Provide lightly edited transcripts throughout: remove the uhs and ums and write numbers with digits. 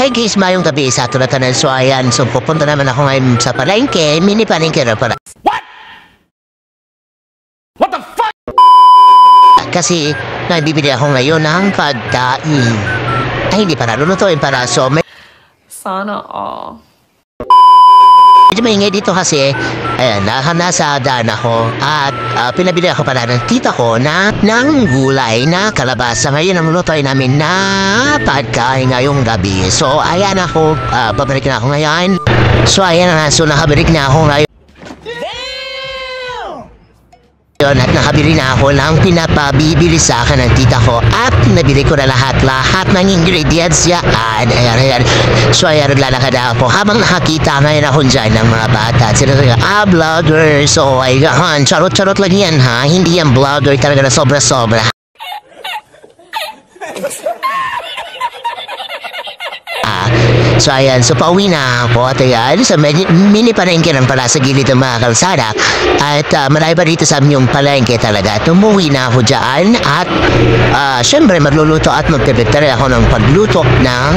Hey guys, mayong gabi sa tulatan ng suayan. So pupunta naman ako ngayon sa palengke, mini palengke na pala. What the fuck? Kasi nabibili ako ngayon ng pagkain. Ay, hindi para lulutuin para so may... Sana all. Medyo maingay dito kasi, ayan, nasa daan ako at pinabili ako pala ng tita ko ng gulay na kalabasa. Ngayon ang lutoy namin na pagkain ngayong gabi. So, ayan ako, pabalik na ako ngayon. So, ayan na, so nakabalik na ako ngayon. At nakabili na ako ng pinapabibili sa akin ng tita ko at nabili ko na lahat ng ingredients yan. Ayan. So ayan, naglalakad ako habang nakakita ngayon ako dyan ng mga bata. Sila vlogger. So ayan, charot-charot lang yan ha. Hindi yan vlogger talaga na sobra-sobra. So ayan, so pauwi na ako at ayan, so mini palengke lang pala sa gilid ng mga kalsada at marami pa dito sa aming palengke talaga at umuwi na ako dyan at syempre magluluto at magpipitari ako ng pagluto ng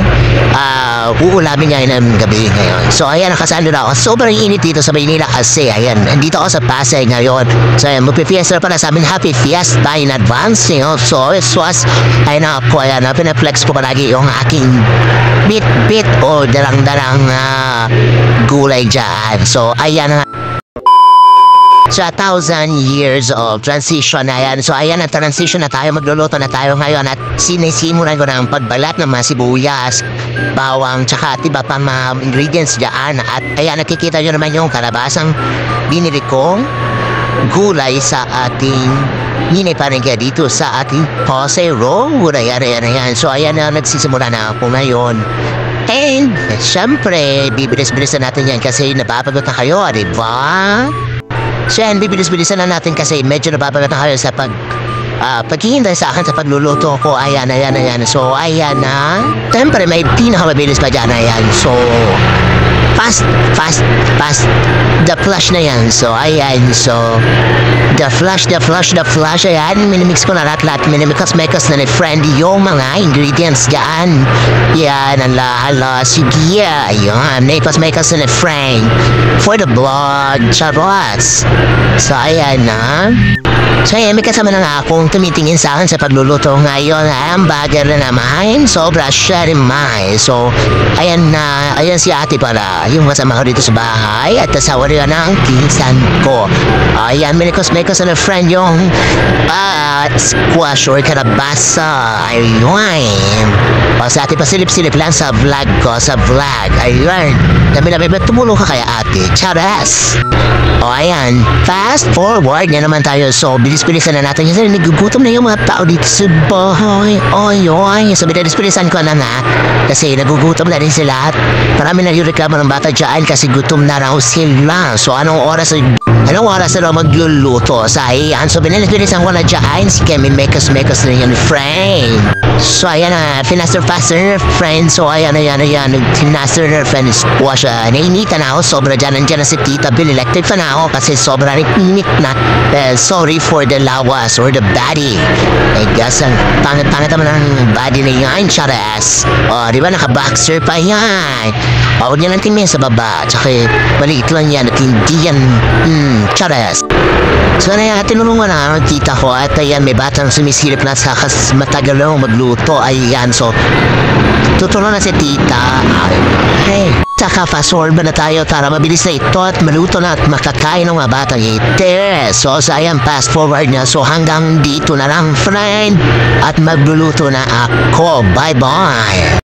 uulamin ngayon ng gabi ngayon. So ayan, nakasando na ako. Sobrang init dito sa Maynila kasi ayan, nandito ako sa Pasay ngayon. So ayan, magpifiesta pala sa amin, happy fiesta in advance, you know? So it was, ayan ako, ayan, pinaflex ko palagi yung aking bit o darang-darang gulay dyan. So, ayan na. So, 1,000 years of transition na yan. So, ayan na, transition na tayo. Magluluto na tayo ngayon at sinisimulan ko ng pagbalat ng mga sibuyas, bawang, tsaka at iba pa mga ingredients dyan. At ayan, nakikita nyo naman yung kalabasang binili kong gulay sa ating mini palengke dito sa ating Pasay Road. Ayan. So, ayan na, nagsisimula na ako ngayon. And, syempre, bibilis-bilisan natin yan kasi napapagod na kayo, diba? So yan, bibilis-bilisan na natin kasi medyo napapagod na kayo sa paghihintay sa akin sa pagluluto ko. Ayan. So, ayan na. Syempre, may pinakamabilis pa dyan. Ayan. So, fast. The flash na yan. So, ayan. So, the flash. Ayan, minimix ko na lahat. Minimix na ni friend yung mga ingredients dyan. Yan, ala. Sige, ayan. Minimix na ni friend. For the vlog, charots. So, ayan na. So, ayan, may kasama na nga akong tumitingin sa akin sa pagluluto ngayon. Hamburger na naman. Sobra siya rin may. So, ayan na. Ayan si ate pala. Yung kasama ko dito sa bahay. At asawa rin ng pinsan ko. Ayan, minikos na friend yung squash or kalabasa. Ayun. O, sa ate, pasilip-silip lang sa vlog ko. Ayun. Dami tumulong ka kaya ate. Charas. O, ayan. Fast forward na naman tayo. So, bilis-bilisan na natin. Kasi nagugutom na yung mga tao dito sa bahay. Oy. So, bilis-bilisan ko na nga. Kasi nagugutom na rin sila. Marami na yung reklamo ng bata dyan kasi gutom na raw sila. So, anong oras na magluluto? So, ayan. So, bilis-bilisan ko na dyan. Si Kevin Mekos na yung friend. So, ayan na. Faster, friend. So, ayan. Faster, friend. Squash. Nainita na ako. Sobra dyan. Nandiyan na si Tita Bill. Electric pa na ako kasi sobra init na. Sorry for the lawas or the body. I guess, pangit naman ang body na yan, charas. O, di ba, naka-boxer pa yan. Huwag niya lang tingin sa baba. Tsaka, maliit lang yan at hindi yan, charas. So, na tinulungan na ang tita ko at ayan, may batang sumisilip na sa matagal lang magluto. Ayan, so, tutulong na si tita. Hey, tsaka fast-forward na tayo para mabilis na ito at maluto na at makakain ng mga batang ite. So, ayan, fast-forward na. So, hanggang dito na lang, friend. At magluluto na ako. Bye-bye.